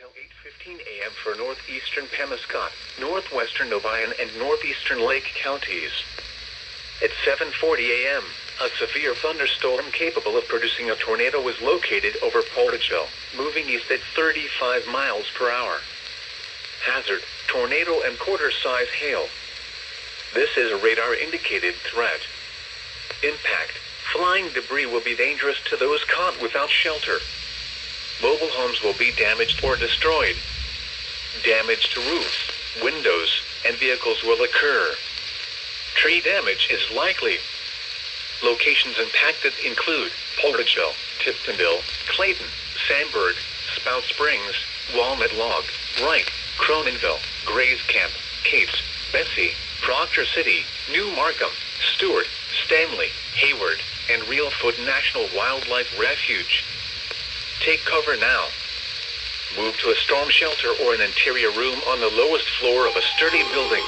until 8:15 a.m. for northeastern Pemiscot, northwestern Novian, and northeastern Lake counties. At 7:40 a.m., a severe thunderstorm capable of producing a tornado was located over Portageville, moving east at 35 miles per hour. Hazard: tornado and quarter-size hail. This is a radar-indicated threat. Impact: flying debris will be dangerous to those caught without shelter. Mobile homes will be damaged or destroyed. Damage to roofs, windows, and vehicles will occur. Tree damage is likely. Locations impacted include Portageville, Tiptonville, Clayton, Sandburg, Spout Springs, Walnut Log, Wright, Croninville, Grays Camp, Cates, Betsy, Proctor City, New Markham, Stewart, Stanley, Hayward, and Reelfoot National Wildlife Refuge. Take cover now. Move to a storm shelter or an interior room on the lowest floor of a sturdy building.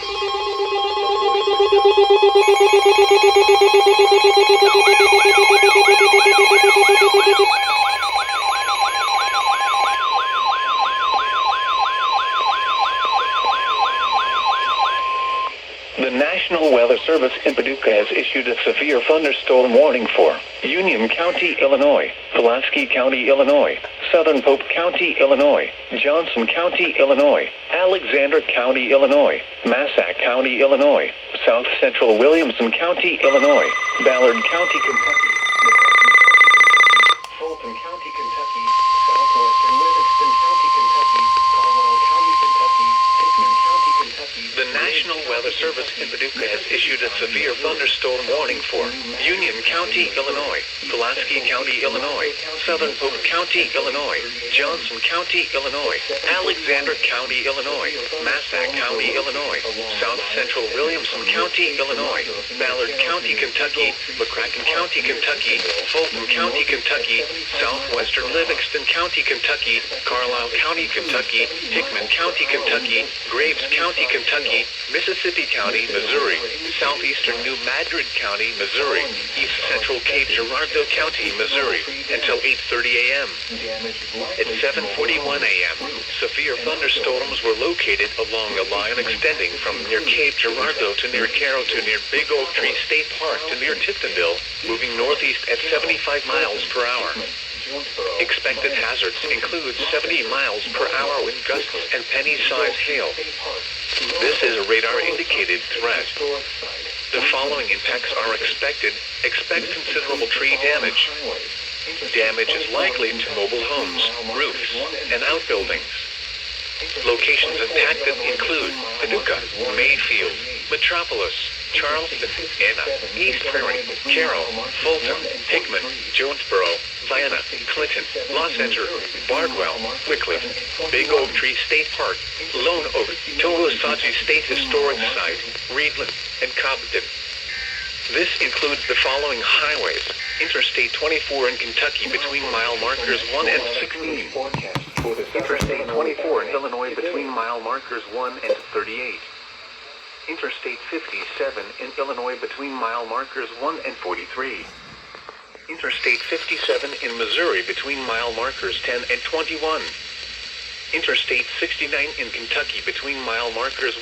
The National Weather Service in Paducah has issued a severe thunderstorm warning for Union County, Illinois, Pulaski County, Illinois, Southern Pope County, Illinois, Johnson County, Illinois, Alexander County, Illinois, Massac County, Illinois, South Central Williamson County, Illinois, Ballard County, Kentucky, Fulton County, Kentucky, Southwestern Livingston County, Kentucky, Carlisle County, Kentucky, Hickman County, Kentucky. The National Weather Service in Paducah has issued a severe thunderstorm warning for Union County, Illinois, Pulaski County, Illinois, Southern Pope County, Illinois, Johnson County, Illinois, Alexander County, Illinois, Massac County, Illinois, South Central Williamson County, Illinois, Ballard County, Kentucky, McCracken County, Kentucky, Fulton County, Kentucky, Southwestern Livingston County, Kentucky, Carlisle County, Kentucky, Hickman County, Kentucky, Graves County, Kentucky, Mississippi County, Missouri, Southeastern New Madrid County, Missouri, East Central Cape Girardeau County, Missouri, until 8:30 a.m. At 7:41 a.m., severe thunderstorms were located along a line extending from near Cape Girardeau to near Caro to near Big Oak Tree State Park to near Tiptonville, moving northeast at 75 miles per hour. Expected hazards include 70 miles per hour wind gusts and penny-sized hail. This is a radar-indicated threat. The following impacts are expected. Expect considerable tree damage. Damage is likely to mobile homes, roofs, and outbuildings. Locations impacted include Paducah, Mayfield, Metropolis, Charleston, Anna, East Prairie, Carroll, Fulton, Hickman, Jonesboro, Vienna, Clinton, Los Angeles, Bardwell, Wycliffe, Big Oak Tree State Park, Lone Oak, Towasaji State Historic Site, Reedland, and Cobden. This includes the following highways: Interstate 24 in Kentucky between mile markers 1 and 16. Interstate 24 in Illinois between mile markers 1 and 38. Interstate 57 in Illinois between mile markers 1 and 43. Interstate 57 in Missouri between mile markers 10 and 21. Interstate 69 in Kentucky between mile markers